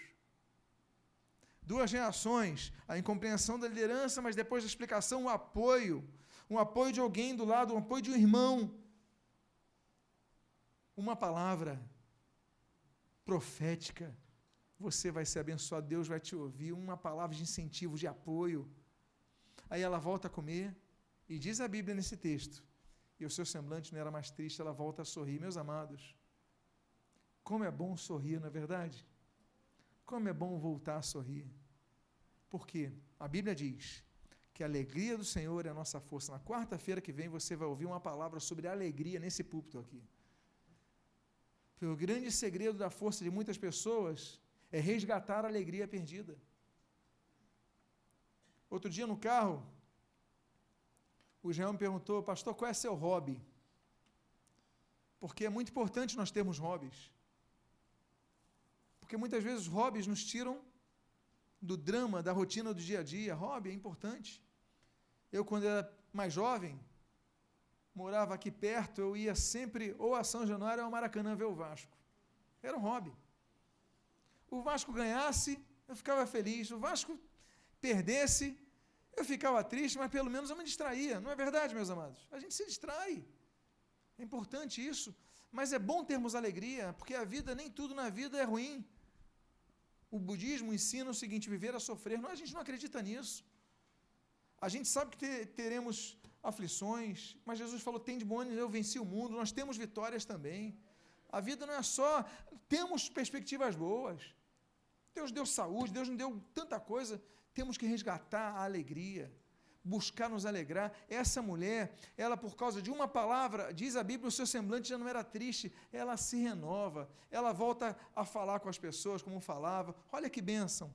Duas reações, a incompreensão da liderança, mas depois da explicação, o apoio. um apoio de alguém do lado, um apoio de um irmão, uma palavra profética, você vai ser abençoado, Deus vai te ouvir, uma palavra de incentivo, de apoio. Aí ela volta a comer, e diz a Bíblia nesse texto, e o seu semblante não era mais triste, ela volta a sorrir. Meus amados, como é bom sorrir, não é verdade? Como é bom voltar a sorrir. Porque a Bíblia diz que a alegria do Senhor é a nossa força. Na quarta-feira que vem você vai ouvir uma palavra sobre alegria nesse púlpito aqui. Porque o grande segredo da força de muitas pessoas é resgatar a alegria perdida. Outro dia no carro, o Israel me perguntou: pastor, qual é seu hobby? Porque é muito importante nós termos hobbies. Porque muitas vezes os hobbies nos tiram do drama, da rotina do dia a dia. Hobby é importante. Eu, quando era mais jovem, morava aqui perto, eu ia sempre ou a São Januário ou ao Maracanã ver o Vasco. Era um hobby. O Vasco ganhasse, eu ficava feliz. O Vasco perdesse, eu ficava triste, mas pelo menos eu me distraía. Não é verdade, meus amados? A gente se distrai. É importante isso. Mas é bom termos alegria, porque a vida, nem tudo na vida é ruim. O budismo ensina o seguinte: viver a sofrer. Não, a gente não acredita nisso. A gente sabe que teremos aflições, mas Jesus falou: tem de bom ânimo, eu venci o mundo. Nós temos vitórias também. A vida não é só, temos perspectivas boas. Deus deu saúde, Deus nos deu tanta coisa. Temos que resgatar a alegria, buscar nos alegrar. Essa mulher, ela, por causa de uma palavra, diz a Bíblia, o seu semblante já não era triste, ela se renova, ela volta a falar com as pessoas como falava. Olha que bênção.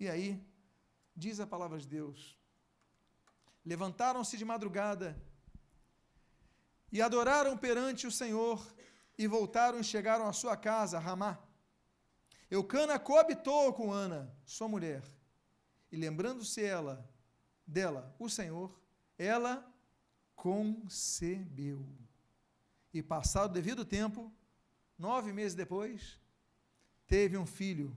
E aí, diz a palavra de Deus: levantaram-se de madrugada e adoraram perante o Senhor, e voltaram e chegaram à sua casa, Ramá. Eucana coabitou com Ana, sua mulher, e lembrando-se dela, o Senhor, ela concebeu. E passado o devido tempo, 9 meses depois, teve um filho,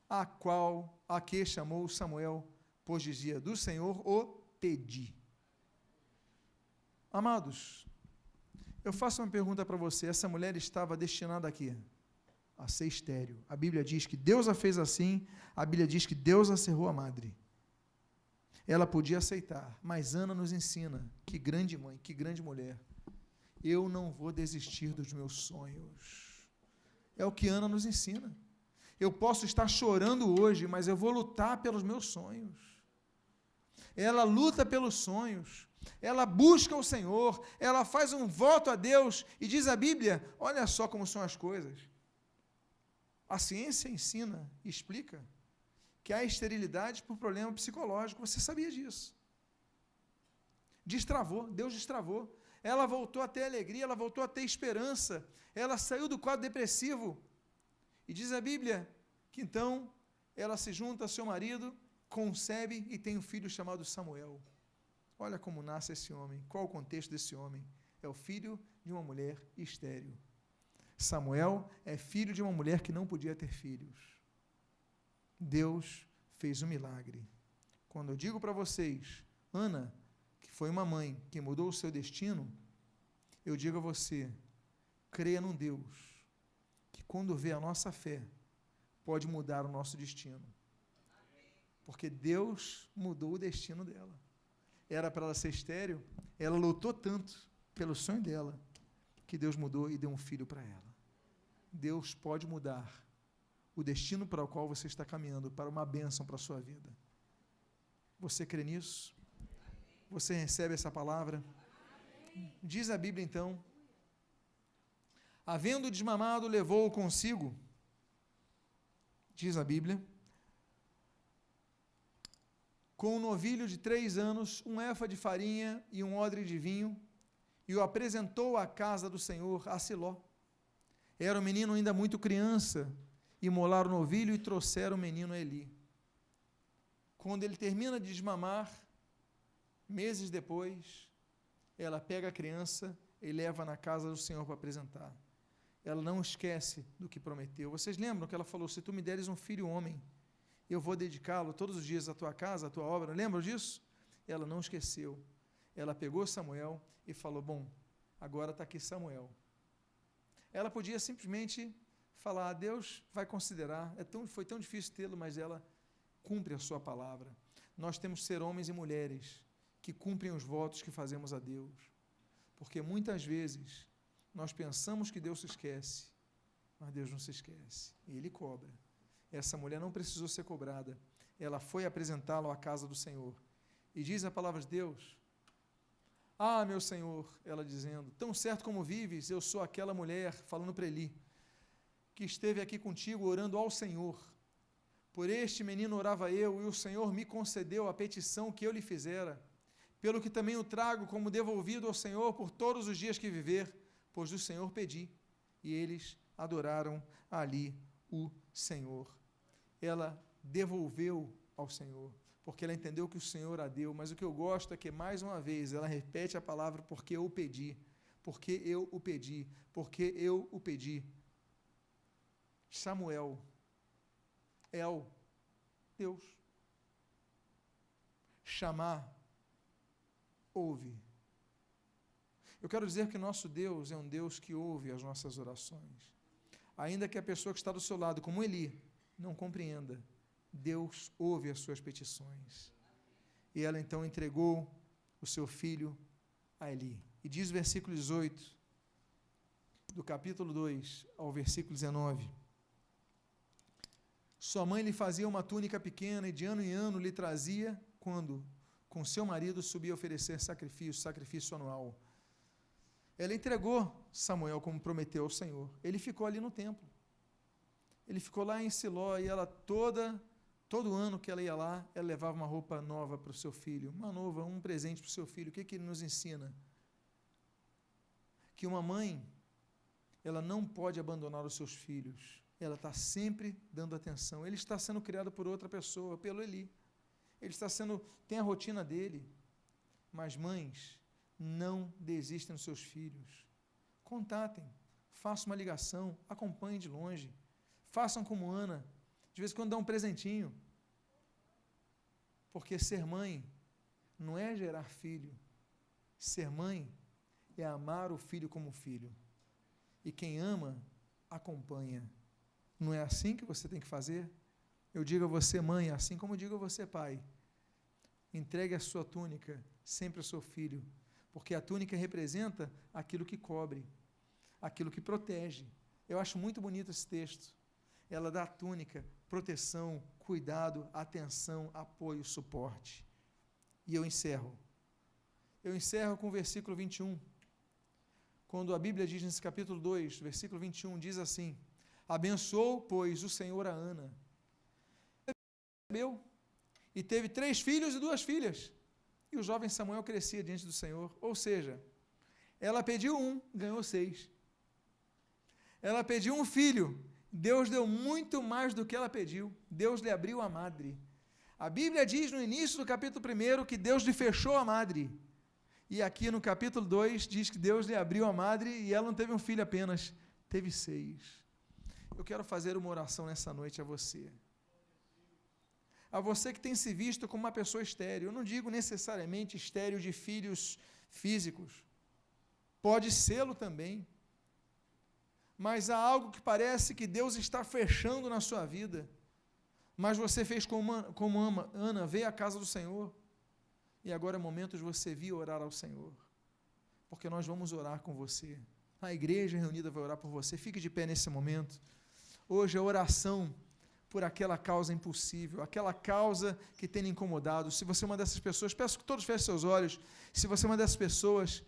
a que chamou Samuel, pois dizia: do Senhor o pedi. Amados, eu faço uma pergunta para você: essa mulher estava destinada a quê? A ser estéril. A Bíblia diz que Deus a fez assim, a Bíblia diz que Deus a cerrou a madre. Ela podia aceitar, mas Ana nos ensina: que grande mãe, que grande mulher. Eu não vou desistir dos meus sonhos. É o que Ana nos ensina. Eu posso estar chorando hoje, mas eu vou lutar pelos meus sonhos. Ela luta pelos sonhos, ela busca o Senhor, ela faz um voto a Deus, e diz a Bíblia, olha só como são as coisas. A ciência ensina e explica que há esterilidade por problema psicológico. Você sabia disso? Destravou, Deus destravou. Ela voltou a ter alegria, ela voltou a ter esperança, ela saiu do quadro depressivo. E diz a Bíblia que então ela se junta a seu marido, concebe e tem um filho chamado Samuel. Olha como nasce esse homem, qual o contexto desse homem? É o filho de uma mulher estéril. Samuel é filho de uma mulher que não podia ter filhos. Deus fez um milagre. Quando eu digo para vocês, Ana, que foi uma mãe que mudou o seu destino, eu digo a você, creia num Deus que, quando vê a nossa fé, pode mudar o nosso destino. Porque Deus mudou o destino dela. Era para ela ser estéril, ela lutou tanto pelo sonho dela, que Deus mudou e deu um filho para ela. Deus pode mudar o destino para o qual você está caminhando, para uma bênção para a sua vida. Você crê nisso? Você recebe essa palavra? Diz a Bíblia então: havendo desmamado, levou-o consigo, diz a Bíblia, com um novilho de 3 anos, um efa de farinha e um odre de vinho, e o apresentou à casa do Senhor, a Siló. Era o menino ainda muito criança, imolaram o novilho e trouxeram o menino a Eli. Quando ele termina de desmamar, meses depois, ela pega a criança e leva na casa do Senhor para apresentar. Ela não esquece do que prometeu. Vocês lembram que ela falou: se tu me deres um filho homem, eu vou dedicá-lo todos os dias à tua casa, à tua obra. Lembram disso? Ela não esqueceu. ela pegou Samuel e falou, bom, agora está aqui Samuel. Ela podia simplesmente falar, Deus vai considerar, foi tão difícil tê-lo, mas ela cumpre a sua palavra. Nós temos que ser homens e mulheres que cumprem os votos que fazemos a Deus, porque muitas vezes nós pensamos que Deus se esquece, mas Deus não se esquece, e Ele cobra. Essa mulher não precisou ser cobrada, ela foi apresentá-lo à casa do Senhor, e diz a palavra de Deus, meu Senhor, ela dizendo, tão certo como vives, eu sou aquela mulher, falando para Eli, que esteve aqui contigo orando ao Senhor, por este menino orava eu, e o Senhor me concedeu a petição que eu lhe fizera, pelo que também o trago como devolvido ao Senhor por todos os dias que viver, pois do Senhor pedi, e eles adoraram ali o Senhor. Ela devolveu ao Senhor, porque ela entendeu que o Senhor a deu, mas o que eu gosto é que, mais uma vez, ela repete a palavra, porque eu o pedi, porque eu o pedi, porque eu o pedi. Samuel, Deus. Chamar, ouve. Eu quero dizer que nosso Deus é um Deus que ouve as nossas orações. Ainda que a pessoa que está do seu lado, como Eli, não compreenda, Deus ouve as suas petições. E ela então entregou o seu filho a Eli. E diz o versículo 18, do capítulo 2 ao versículo 19. Sua mãe lhe fazia uma túnica pequena e de ano em ano lhe trazia, quando com seu marido subia a oferecer sacrifício anual. Ela entregou Samuel como prometeu ao Senhor. Ele ficou ali no templo. Ele ficou lá em Siló e ela todo ano que ela ia lá, ela levava uma roupa nova para o seu filho, um presente para o seu filho. O que ele nos ensina? Que uma mãe, ela não pode abandonar os seus filhos. Ela está sempre dando atenção. Ele está sendo criado por outra pessoa, pelo Eli. Ele tem a rotina dele. Mas mães, não desistem dos seus filhos. Contatem, façam uma ligação, acompanhem de longe. Façam como Ana, de vez em quando dá um presentinho. Porque ser mãe não é gerar filho. Ser mãe é amar o filho como filho. E quem ama, acompanha. Não é assim que você tem que fazer? Eu digo a você, mãe, assim como eu digo a você, pai. Entregue a sua túnica sempre ao seu filho, porque a túnica representa aquilo que cobre, aquilo que protege. Eu acho muito bonito esse texto. Ela dá a túnica, proteção, cuidado, atenção, apoio, suporte. E eu encerro. Com o versículo 21. Quando a Bíblia diz nesse capítulo 2, versículo 21, diz assim: abençoou, pois, o Senhor a Ana. E teve 3 filhos e 2 filhas. E o jovem Samuel crescia diante do Senhor. Ou seja, ela pediu 1, ganhou 6. Ela pediu um filho, Deus deu muito mais do que ela pediu. Deus lhe abriu a madre. A Bíblia diz no início do capítulo 1 que Deus lhe fechou a madre. E aqui no capítulo 2 diz que Deus lhe abriu a madre e ela não teve um filho apenas, teve 6. Eu quero fazer uma oração nessa noite a você. A você que tem se visto como uma pessoa estéril. Eu não digo necessariamente estéril de filhos físicos. Pode ser-lo também. Mas há algo que parece que Deus está fechando na sua vida. Mas você fez como Ana, veio à casa do Senhor. E agora é momento de você vir orar ao Senhor. Porque nós vamos orar com você. A igreja reunida vai orar por você. Fique de pé nesse momento. Hoje é oração por aquela causa impossível, aquela causa que tem incomodado. Se você é uma dessas pessoas, peço que todos fechem seus olhos. Se você é uma dessas pessoas,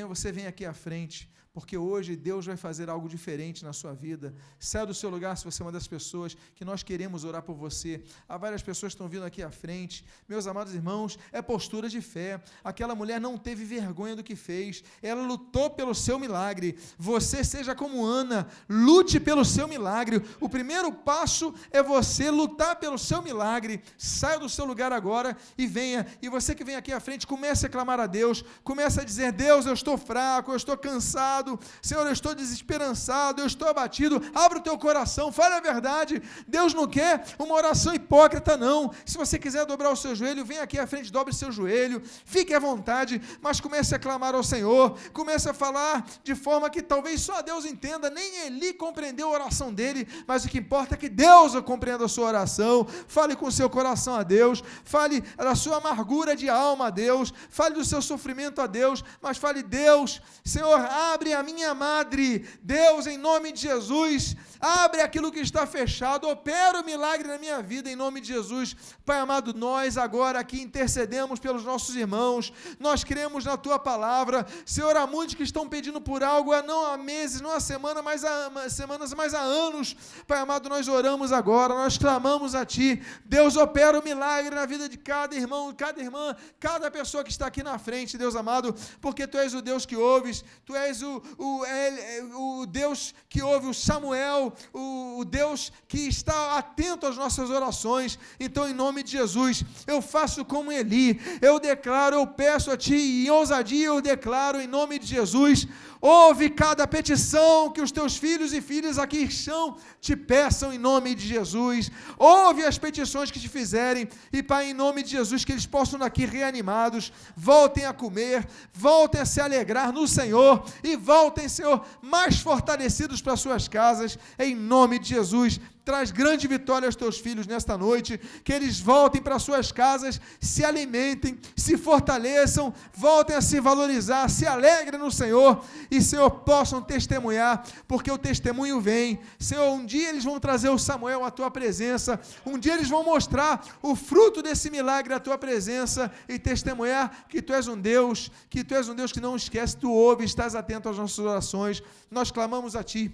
você vem aqui à frente, porque hoje Deus vai fazer algo diferente na sua vida. Saia do seu lugar se você é uma dessas pessoas, que nós queremos orar por você. Há várias pessoas que estão vindo aqui à frente. Meus amados irmãos, é postura de fé. Aquela mulher não teve vergonha do que fez, ela lutou pelo seu milagre. Você seja como Ana, lute pelo seu milagre. O primeiro passo é você lutar pelo seu milagre. Saia do seu lugar agora e venha. E você que vem aqui à frente, comece a clamar a Deus, comece a dizer: Deus, eu estou fraco, eu estou cansado, desanimado, Senhor, eu estou desesperançado, eu estou abatido. Abra o teu coração, fale a verdade. Deus não quer uma oração hipócrita, não. Se você quiser dobrar o seu joelho, vem aqui à frente, dobre o seu joelho, fique à vontade, mas comece a clamar ao Senhor, comece a falar de forma que talvez só Deus entenda, nem Eli compreendeu a oração dele, mas o que importa é que Deus compreenda a sua oração. Fale com o seu coração a Deus, fale da sua amargura de alma a Deus, fale do seu sofrimento a Deus, mas fale: Deus, Senhor, abre a minha madre, Deus, em nome de Jesus, abre aquilo que está fechado, opera o milagre na minha vida, em nome de Jesus. Pai amado, nós agora aqui intercedemos pelos nossos irmãos, nós cremos na Tua palavra, Senhor. Há muitos que estão pedindo por algo, não há meses, não há semana, mas há semanas, mas há anos. Pai amado, nós oramos agora, nós clamamos a Ti, Deus, opera o milagre na vida de cada irmão, cada irmã, cada pessoa que está aqui na frente, Deus amado, porque Tu és o Deus que ouves, Tu és o Deus que ouve o Samuel, o Deus que está atento às nossas orações. Então, em nome de Jesus, eu faço como Eli, eu declaro, eu peço a Ti, e em ousadia eu declaro, em nome de Jesus, ouve cada petição que os Teus filhos e filhas aqui estão, te peçam em nome de Jesus. Ouve as petições que te fizerem, e Pai, em nome de Jesus, que eles possam daqui reanimados, voltem a comer, voltem a se alegrar no Senhor, e voltem, Senhor, mais fortalecidos para suas casas, em nome de Jesus. Traz grande vitória aos Teus filhos nesta noite, que eles voltem para suas casas, se alimentem, se fortaleçam, voltem a se valorizar, se alegrem no Senhor, e, Senhor, possam testemunhar, porque o testemunho vem. Senhor, um dia eles vão trazer o Samuel à Tua presença, um dia eles vão mostrar o fruto desse milagre à Tua presença, e testemunhar que Tu és um Deus, que não esquece, Tu ouves, estás atento às nossas orações. Nós clamamos a Ti,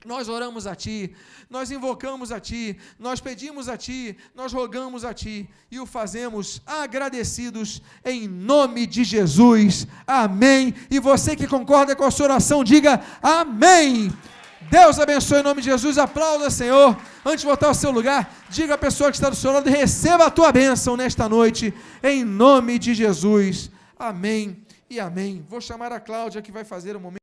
nós oramos a Ti, nós invocamos a Ti, nós pedimos a Ti, nós rogamos a Ti, e o fazemos agradecidos em nome de Jesus. Amém. E você que concorda com a sua oração, diga amém. Deus abençoe em nome de Jesus. Aplauda, Senhor. Antes de voltar ao seu lugar, diga à pessoa que está do seu lado: receba a tua bênção nesta noite, em nome de Jesus. Amém e amém. Vou chamar a Cláudia, que vai fazer o momento.